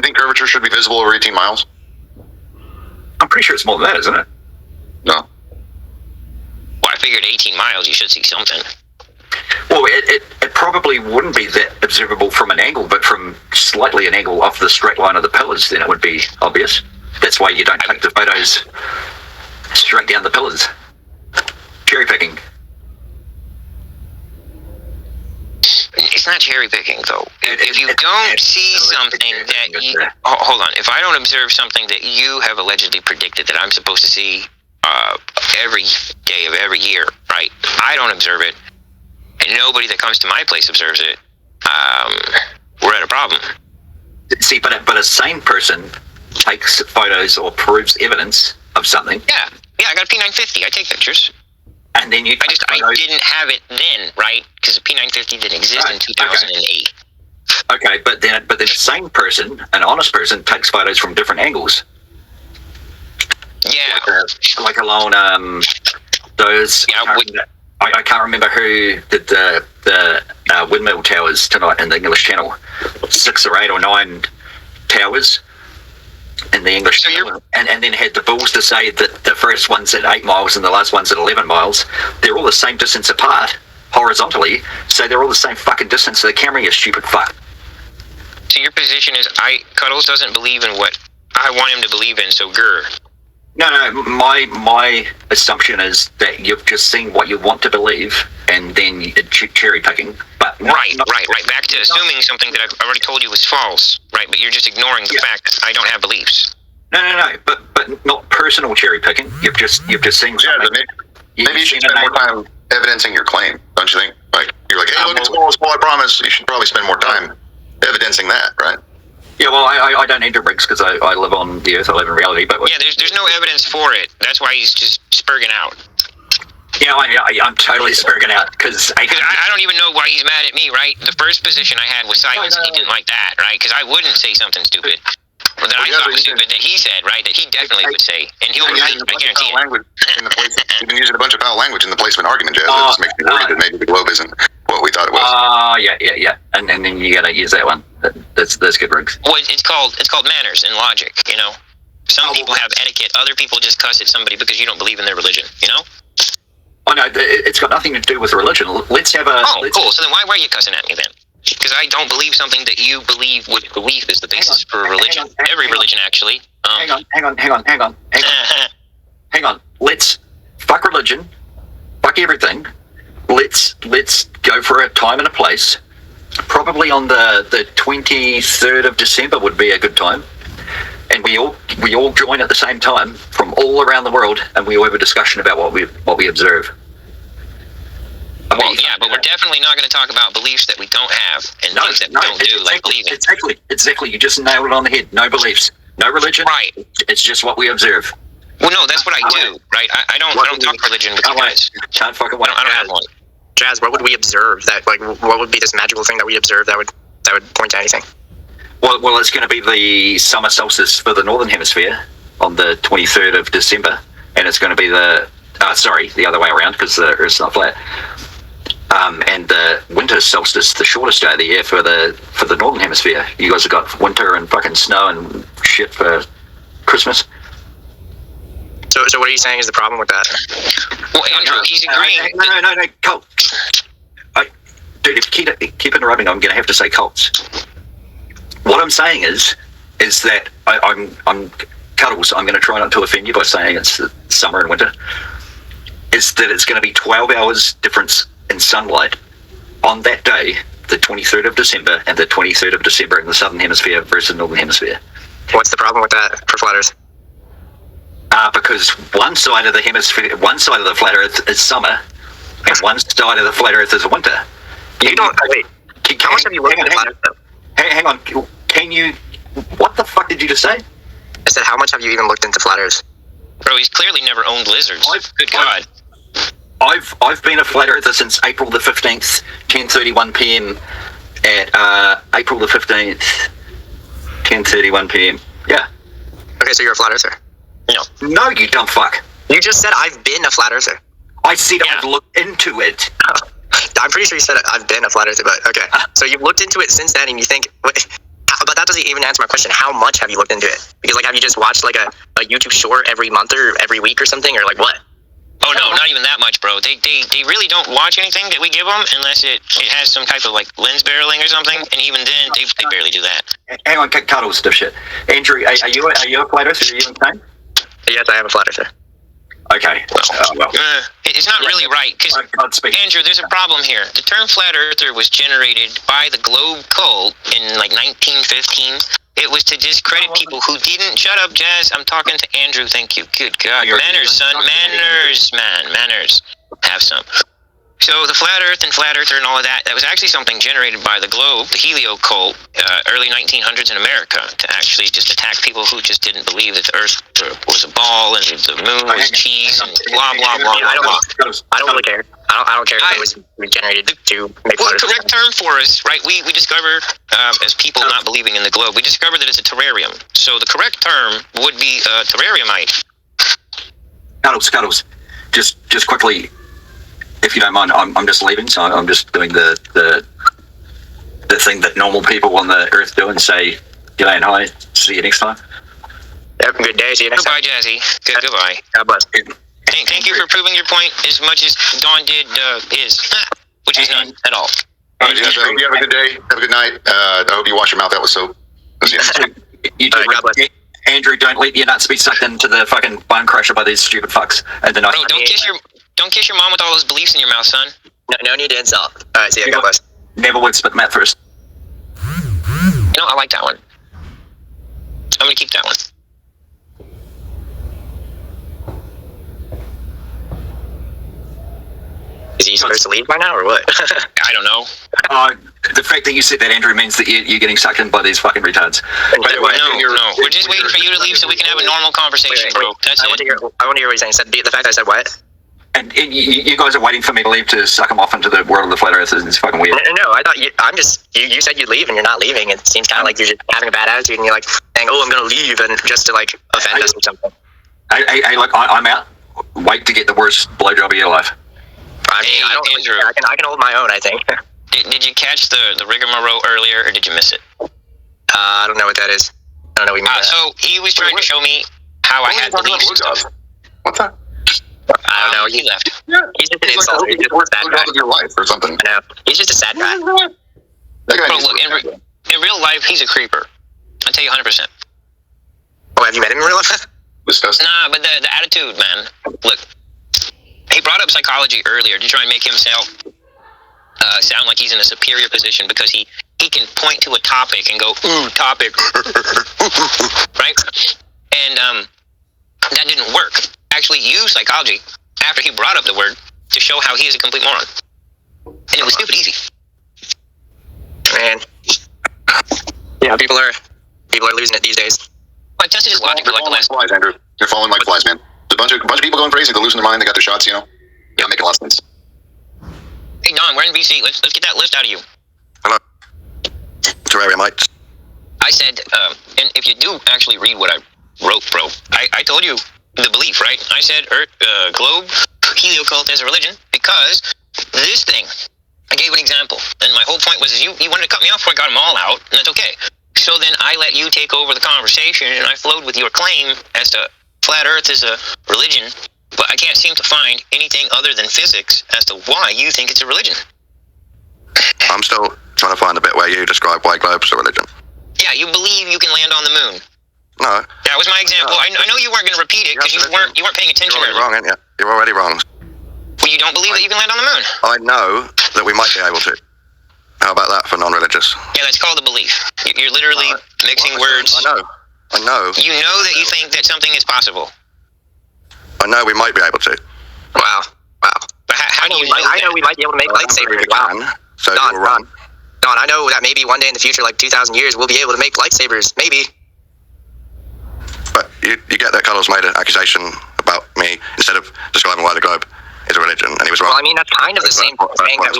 think curvature should be visible over 18 miles? I'm pretty sure it's more than that, isn't it? No. Well, I figured 18 miles, you should see something. Well, it probably wouldn't be that observable from an angle, but from slightly an angle off the straight line of the pillars, then it would be obvious. That's why you don't take the photos straight down the pillars. Cherry picking. It's not cherry picking, though. If you don't see something that you... hold on. If I don't observe something that you have allegedly predicted that I'm supposed to see every day of every year, right? I don't observe it, and nobody that comes to my place observes it, we're at a problem. See, but a sane person takes photos or proves evidence of something. Yeah, I got a P950. I take pictures. And then you I didn't have it then, right? Because the P950 didn't exist in 2008. Okay, but then a sane person, an honest person, takes photos from different angles. Yeah. Like along those... Yeah, I can't remember who did the windmill towers tonight in the English Channel. 6 or 8 or 9 towers in the English Channel. And then had the balls to say that the first one's at 8 miles and the last one's at 11 miles. They're all the same distance apart, horizontally, so they're all the same fucking distance. So the camera, you stupid fuck. So your position is, cuDdlez doesn't believe in what I want him to believe in, so grr. No, my assumption is that you've just seen what you want to believe, and then cherry picking. But right. Back to assuming something that I've already told you was false, right? But you're just ignoring the fact that I don't have beliefs. No. But not personal cherry picking. You've just seen something. Maybe you should spend more time evidencing your claim, don't you think? Like you're like, hey, look, it's small, I promise. You should probably spend more time evidencing that, right? Yeah, well, I don't need to rigs because I live on the earth, I live in reality. But yeah, there's no evidence for it. That's why he's just spurging out. Yeah, I'm totally spurging out because I don't even know why he's mad at me, right? The first position I had was silence, and he didn't like that, right? Because I wouldn't say something stupid. Or that I thought was stupid that he said, right? That he definitely would say. And he'll I guarantee it. You've been using a bunch of foul language in the placement argument, Jazza. It just makes me worried that maybe the globe isn't what we thought it was. Yeah. And then you gotta use that one. That's good rigs. Well, it's called manners and logic, you know? Some people have etiquette, other people just cuss at somebody because you don't believe in their religion, you know? Oh no, it's got nothing to do with religion. Let's have a... cool. So then why were you cussing at me then? Because I don't believe something that you believe with belief is the basis for a religion. Every religion, actually. Hang on. Let's fuck religion. Fuck everything. Let's go for a time and a place. Probably on the 23rd of December would be a good time. And we all join at the same time from all around the world, and we all have a discussion about what we observe. Well, yeah, but we're definitely not going to talk about beliefs that we don't have and things that we don't do, like believing. Exactly. You just nailed it on the head. No beliefs, no religion. Right. It's just what we observe. Well, no, that's what I do, right? I don't talk religion with you guys. Can't fucking wait. I don't have one. Jazz, what would we observe? What would be this magical thing that we observe that would point to anything? Well, it's going to be the summer solstice for the northern hemisphere on the 23rd of December, and it's going to be the other way around because the Earth's not flat. And the winter solstice, the shortest day of the year for the northern hemisphere. You guys have got winter and fucking snow and shit for Christmas. So what are you saying is the problem with that? Well, Andrew, he's agreeing. No, Colt. Dude, if you keep interrupting, I'm going to have to say Colts. What I'm saying is that I'm cuDdlez. I'm going to try not to offend you by saying it's summer and winter. Is that it's going to be 12 hours difference in sunlight on that day, the 23rd of December, and the 23rd of December in the southern hemisphere versus the northern hemisphere. What's the problem with that for flat Earth? Because one side of the flat Earth is summer, and one side of the flat Earth is winter. How much have you looked at flat Earth? Hang on. Can you... What the fuck did you just say? I said, how much have you even looked into flat Earth? Bro, he's clearly never owned lizards. Good God. I've been a flat earther since April the 15th, 10:31 p.m. at April the 15th, 10:31 p.m. Yeah. Okay, so you're a flat earther? No, you dumb fuck. You just said I've been a flat earther. I said I've looked into it. I'm pretty sure you said I've been a flat earther, but okay. So you've looked into it since then, and you think But that doesn't even answer my question. How much have you looked into it? Because like, have you just watched like a YouTube short every month or every week or something, or like what? Oh no, not even that much, bro. They really don't watch anything that we give them unless it has some type of like lens barreling or something, and even then they barely do that. Hang on, cuddles dipshit. Andrew, are you a flat earther? Are you insane? Yes, I am a flat earther. Okay. It's not really right, because Andrew, there's a problem here. The term flat earther was generated by the Globe cult in like 1915. It was to discredit people who didn't. Shut up, Jazz. I'm talking to Andrew. Thank you. Good God. Manners, son. Manners, man. Manners. Have some. So the flat earth and flat earther and all of that was actually something generated by the Globe, the Helio cult, early 1900s in America, to actually just attack people who just didn't believe that the earth was a ball and the moon was cheese and blah, blah, blah, blah, blah. I don't really care. I don't care if it was generated to make Well, flat the earth. correct term for us, right, we discover, as people not believing in the globe, we discover that it's a terrarium. So the correct term would be terrariumite. Cuddles. Just quickly, if you don't mind, I'm just leaving, so I'm just doing the thing that normal people on the earth do and say g'day and hi. See you next time. Have a good day. See you next Goodbye, time. Jazzy. Goodbye. God bless. Thank you for proving your point as much as Don did his, which is none at all. All right, guys, I hope you have a good day. Have a good night. I hope you wash your mouth out with soap. You too, God bless. Andrew, don't let your nuts be sucked into the fucking bone crusher by these stupid fucks. And then Bro, don't kiss your mom with all those beliefs in your mouth, son. No need to insult. All right, see you. God bless. never would spit mouth first. You know, I like that one. I'm gonna keep that one. Is he supposed to leave by now or what? I don't know. The fact that you said that, Andrew, means that you're getting sucked in by these fucking retards. No. We're just waiting for you to leave so we can have a normal conversation, bro. That's I want to it. hear what he's saying. The fact that I said what? And you guys are waiting for me to leave to suck him off into the world of the flat earthers. It's fucking weird. No, I thought you said you'd leave and you're not leaving. It seems kind of like you're just having a bad attitude and you're like saying, "Oh, I'm gonna leave," and just to like offend us or something. Hey, look, I'm out. Wait to get the worst blowjob of your life. I mean, Hey, Andrew. I can hold my own. I think. Did you catch the rigmarole earlier, or did you miss it? I don't know what that is. I don't know what you mean. So he was trying to show me how I had beliefs and stuff. What's that? I don't know. He left. Yeah. He's just an He's insulter. like, He's just a worst sad blowjob guy. of your life or something. I know. He's just a sad guy. That guy Bro, needs look, to- in real life, he's a creeper. I tell you 100%. Oh, have you met him in real life? disgusting. Nah, but the attitude, man. Look, he brought up psychology earlier to try and make himself sound like he's in a superior position because he can point to a topic and go, ooh, topic. Right? And that didn't work. Actually used psychology after he brought up the word to show how he is a complete moron. And it was stupid easy. Man. Yeah, people are losing it these days. I tested his logic for like the last... flies, Andrew. You're falling like flies, man. There's a bunch of people going crazy. They're losing their mind. They got their shots, you know. Yeah, making a lot of sense. Hey, Don, we're in VC. Let's get that list out of you. Hello. Terrarium, mate. I said, and if you do actually read what I wrote, bro, I told you the belief, right? I said Earth, globe, heliocult as a religion because this thing. I gave an example, and my whole point was you wanted to cut me off before I got them all out, and that's okay. So then I let you take over the conversation, and I flowed with your claim as to flat Earth is a religion, but I can't seem to find anything other than physics as to why you think it's a religion. I'm still trying to find the bit where you describe why globe's a religion. Yeah, you believe you can land on the moon. No. That was my example. No. I know you weren't going to repeat it because you weren't paying attention. You're already wrong, aren't you? You're already wrong. Well, you don't believe that you can land on the moon. I know that we might be able to. How about that for non-religious? Yeah, that's called a belief. You're literally mixing words. I know. You know that you think that something is possible. I know we might be able to. Wow. But how do you know I know we might be able to make lightsabers. Wow. So Don, you're wrong. Don, I know that maybe one day in the future, like 2,000 years, we'll be able to make lightsabers. Maybe. But you get that Carlos made an accusation about me instead of describing why the globe is a religion, and he was wrong. Well, I mean, that's kind of the same thing that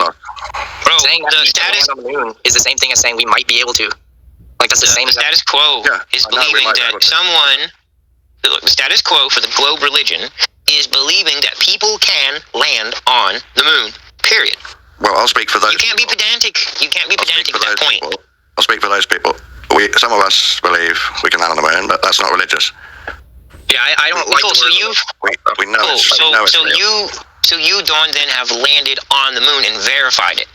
Bro, saying that the we can status, land on the moon is the same thing as saying we might be able to. Like, that's the same the status quo is I know, we believing might be that able to. someone... Look, the status quo for the globe religion is believing that people can land on the moon. Period. Well, I'll speak for those. You can't be pedantic. You can't be I'll speak pedantic for at that those point. people. I'll speak for those people. some of us believe we can land on the moon, but that's not religious. Yeah, I don't like Cool. the So word. We know cool. it's, we know it's real. So you, Dawn, then have landed on the moon and verified it.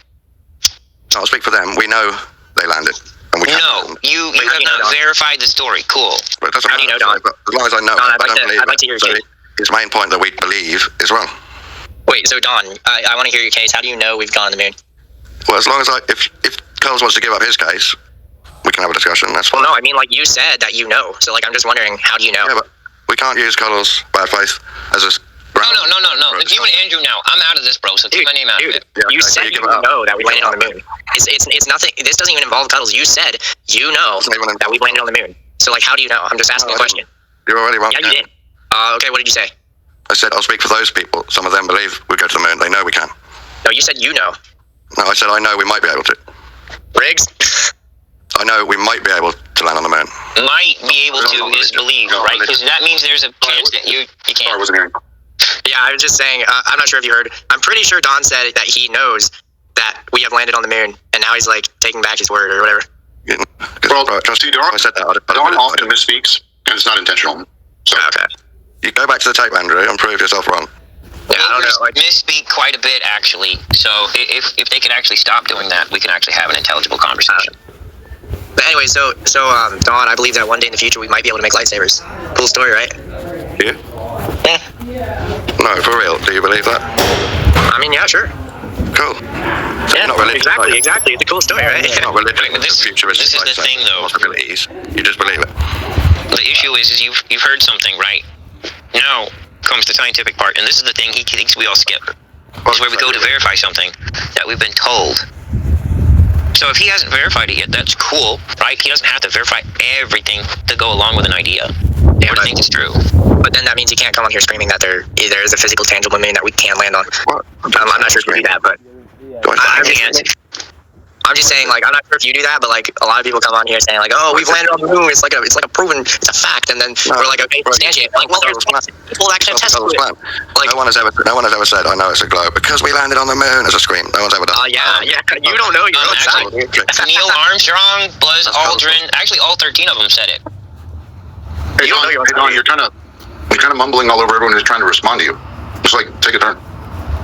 I'll speak for them. We know they landed. And we No, you Wait, how have do you know, not Don? verified verified the story. Cool. But it doesn't How do you matter, know, Don? but as long as I know Don, it, I'd I don't believe I'd like to hear it. your So case. his main point that we believe is wrong. Wait, so Don, I want to hear your case. How do you know we've gone on the moon? Well, as long as if Coles wants to give up his case, we can have a discussion. That's fine. Well, no, I mean, like, you said that you know. So, like, I'm just wondering, how do you know? Yeah, but we can't use Coles' bad faith as a. No. If you and Andrew now, I'm out of this, bro. So keep my name out of it. Yeah, You okay, so said you you give it up. know that we You landed give on the it up. moon. It's nothing. This doesn't even involve Cuddles. You said you know Doesn't even that we landed on the moon. So, like, how do you know? I'm just asking No, a I question. You're already wrong. Yeah, you did. Okay, what did you say? I said I'll speak for those people. Some of them believe we go to the moon. They know we can. No, you said you know. No, I said I know we might be able to. Riggs? I know we might be able to land on the moon. Might be able to is believe, No, right? Because that means there's a chance that you I can't. wasn't hearing. Yeah, I was just saying, I'm not sure if you heard. I'm pretty sure Don said that he knows that we have landed on the moon, and now he's, like, taking back his word or whatever. Well, see, Dawn, I said that. Dawn often misspeaks, and it's not intentional. So Okay. you go back to the tape, Andrew, and prove yourself wrong. Yeah, I don't know. Like, Misspeak quite a bit, actually. So if they could actually stop doing that, we can actually have an intelligible conversation. but anyway, so Don, I believe that one day in the future we might be able to make lightsabers. Cool story, right? Yeah? No, for real. Do you believe that? I mean, yeah, sure. Cool. So Yeah, you're not religious, are you? exactly. It's a cool story, right? You're not religious. Right, but this is the thing, though. Possibilities. You just believe it. The issue is you've heard something, right? Now comes the scientific part, and this is the thing he thinks we all skip. This is where we go to verify something that we've been told. So if he hasn't verified it yet, that's cool, right? He doesn't have to verify everything to go along with an idea or to think it's true. But then that means he can't come on here screaming that there is a physical, tangible moon that we can land on. What? I'm not sure if you do that, but I'm just saying, like, I'm not sure if you do that, but like a lot of people come on here saying, like, oh, we've landed on the moon. It's like a proven, it's a fact, and then we're like, okay, substantiate. Like, well, there's people that can attest to it. Like, no one has ever said, I know it's a globe because we landed on the moon as a scream. No one's ever done. yeah, you don't know your own side. Neil Armstrong, Buzz Aldrin, actually all 13 of them said it. Hey, You don't know your own Don, side. you're kind of mumbling all over everyone who's trying to respond to you. Just like take a turn.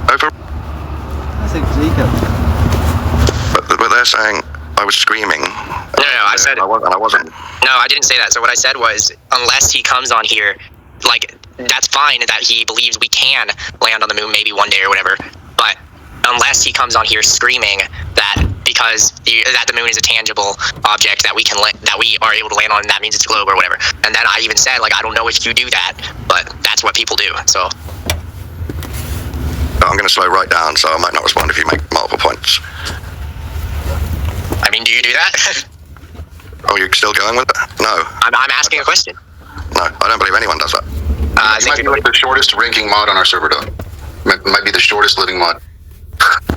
Over. That's Jacob. But they're saying I was screaming. No, I said I wasn't. no, I didn't say that. So what I said was, unless he comes on here, like, that's fine that he believes we can land on the moon maybe one day or whatever. But unless he comes on here screaming that because that the moon is a tangible object that we are able to land on, and that means it's a globe or whatever. And then I even said, like, I don't know if you do that, but that's what people do. So I'm going to slow right down, so I might not respond if you make multiple points. I mean, do you do that? Oh, you're still going with it? No. I'm asking a question. No, I don't believe anyone does that. I You think might be like the shortest ranking mod on our server, though. Might be the shortest living mod.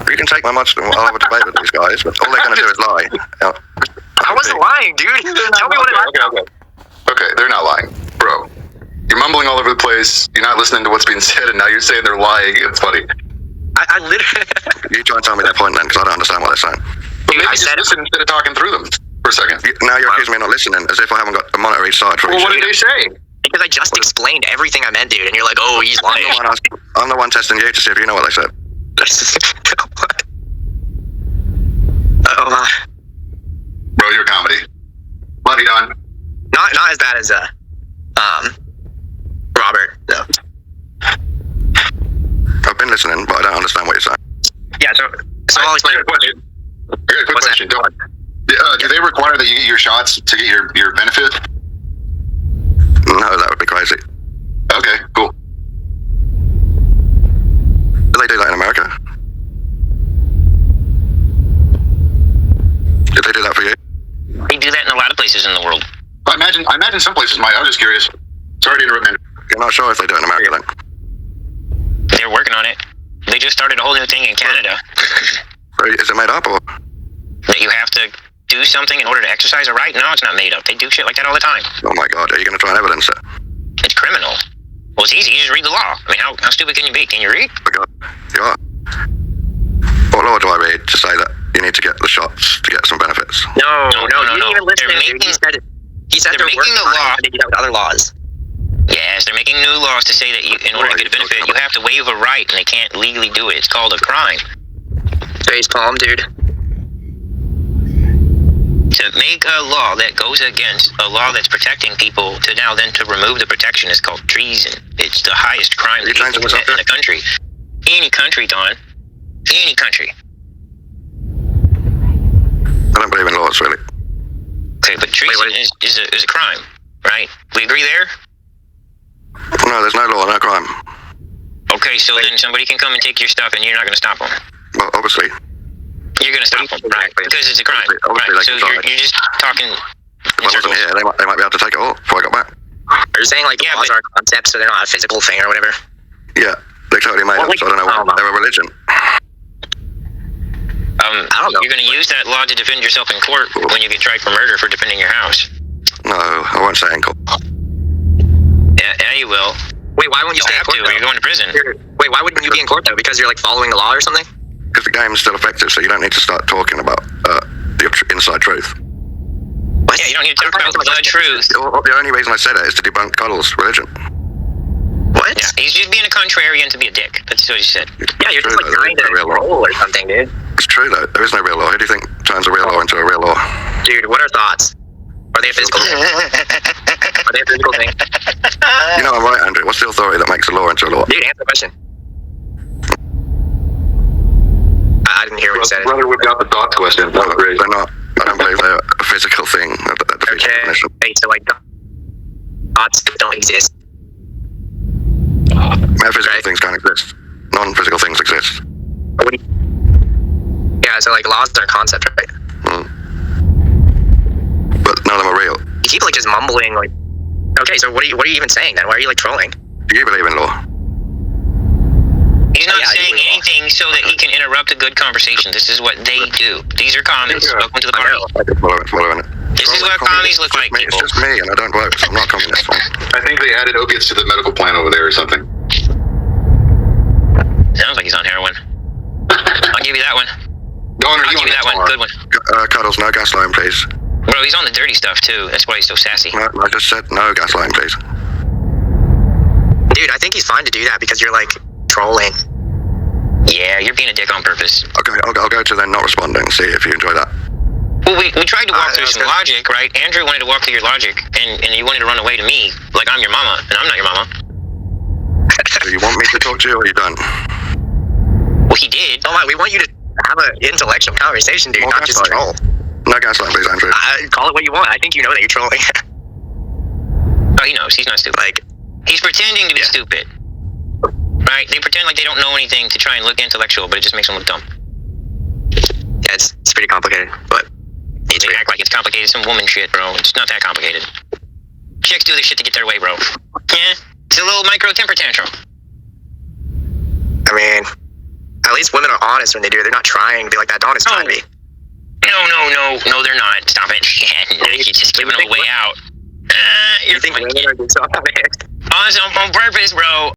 You can take my mods and I'll have a debate with these guys, but all they're going to do is lie. Yeah. I wasn't lying, dude. Tell me what it is. Okay, they're not lying. Bro, you're mumbling all over the place. You're not listening to what's being said, and now you're saying they're lying. It's funny. I literally. You try and tell me their point then, because I don't understand what they're saying. But maybe I just said- listen instead of talking through them for a second. Now you're accusing me of not listening, as if I haven't got a monitor each side for each. Well, what did they say? Because I just explained everything I meant, dude, and you're like, oh, he's lying. I'm the one testing you to see if you know what they said. Oh my. Bro, you're comedy. Love you, Don. Not as bad as Robert, though. I've been listening, but I don't understand what you're saying. Yeah, so I'll explain. I got a question. I got a quick What's that? question. Do they require that you get your shots to get your benefit? No, that would be crazy. Okay, cool. Do they do that in America? Did they do that for you? They do that in a lot of places in the world. I imagine some places might. I was just curious. Sorry to interrupt, man. You're not sure if they do it in America then? They're working on it. They just started a whole new thing in Canada Is it made up or? that you have to do something in order to exercise a right. No, it's not made up. They do shit like that all the time. Oh my god, are you going to try and evidence it? It's criminal. Well, it's easy. You just read the law. I mean, how stupid can you be? Can you read? Oh my god, you are. What law do I read to say that you need to get the shots to get some benefits. No, you didn't even listen. They're Dude. making- He said they're they're making working a on law. it, and they do that with other laws. Yes, they're making new laws to say that in order to get a benefit, you have to waive a right, and they can't legally do it. It's called a crime. Face palm, dude. To make a law that goes against a law that's protecting people to remove the protection is called treason. It's the highest crime that you can commit in a country. Any country, Don. Any country. I don't believe in laws, really. Okay, but treason is a crime, right? We agree there? No, there's no law, no crime. Okay, so then somebody can come and take your stuff and you're not going to stop them. Well, obviously. You're going to stop them, right? Because it's a crime. Obviously, Right. So they can you're just talking If in I wasn't circles. here, they might be able to take it all before I got back. Are you saying like Yeah, laws but- are a concept, so they're not a physical thing or whatever? Yeah, they totally made Well, up, so I don't know I don't know. what. They're a religion. I don't know. You're going to use that law to defend yourself in court when you get tried for murder for defending your house. No, I won't say in court. Yeah, you will. Wait, why wouldn't you You'll stay in have court to, or though? you're going to prison. Wait, why wouldn't you be in court though? Because you're like following the law or something? Because the game's still effective, so you don't need to start talking about the inside truth. What? Yeah, you don't need to talk about the truth. The only reason I said it is to debunk cuDdlez religion. What? Yeah, he's just being a contrarian to be a dick. That's what he said. Yeah, you're just like trying to troll or something, dude. It's true, though. There is no real law. Who do you think turns a real law into a real law? Dude, what are thoughts? Are they a physical thing? Are they a physical thing? You know I'm right, Andrew. What's the authority that makes a law into a law? Dude, answer the question. I didn't hear what you said. Brother whipped out the thoughts question. That was great. They're not. I don't believe they're a physical thing. That defeats the Okay. definition. Hey, so like thoughts don't exist. Metaphysical Right. things don't exist. Non-physical things exist. What do you... Yeah, so like laws are a concept, right? But none of them are real. You keep like just mumbling like. Okay, so what are you even saying then? Why are you like trolling? Do you believe in law? He's not Yeah, I saying do. anything so that he can interrupt a good conversation. This is what they do. These are commies. Yeah. Welcome to the I party. know. I just following it. This is what commies look like, It's people. just me, and I don't vote, so I'm not communist. I think they added opiates to the medical plan over there or something. Sounds like he's on heroin. I'll give you that one. Donor, I'll give you that one. Good one. cuDdlez, no gaslighting, please. Bro, he's on the dirty stuff, too. That's why he's so sassy. No, I just said no gaslighting, please. Dude, I think he's fine to do that because you're like trolling. Yeah, you're being a dick on purpose. Okay, I'll go to then not responding. See if you enjoy that. Well, we tried to walk through that's some good. logic, right? Andrew wanted to walk through your logic, and you wanted to run away to me, like I'm your mama, and I'm not your mama. Do you want me to talk to you, or are you done? Well, he did. Oh my, we want you to have an intellectual conversation, dude, Well, not just troll. No gaslighting, please, Andrew. Call it what you want. I think you know that you're trolling. Oh, he knows. He's not stupid. like, He's pretending to be stupid. Right? They pretend like they don't know anything to try and look intellectual, but it just makes them look dumb. yeah, it's pretty complicated, but it's They act like it's complicated, some woman shit, bro. It's not that complicated. Chicks do this shit to get their way, bro. Yeah? It's a little micro temper tantrum. I mean, at least women are honest when they do it. They're not trying to be like that. Dawn is trying to be. No, they're not. Stop it. You're just giving them a way out. You think women are doing so? On purpose, bro.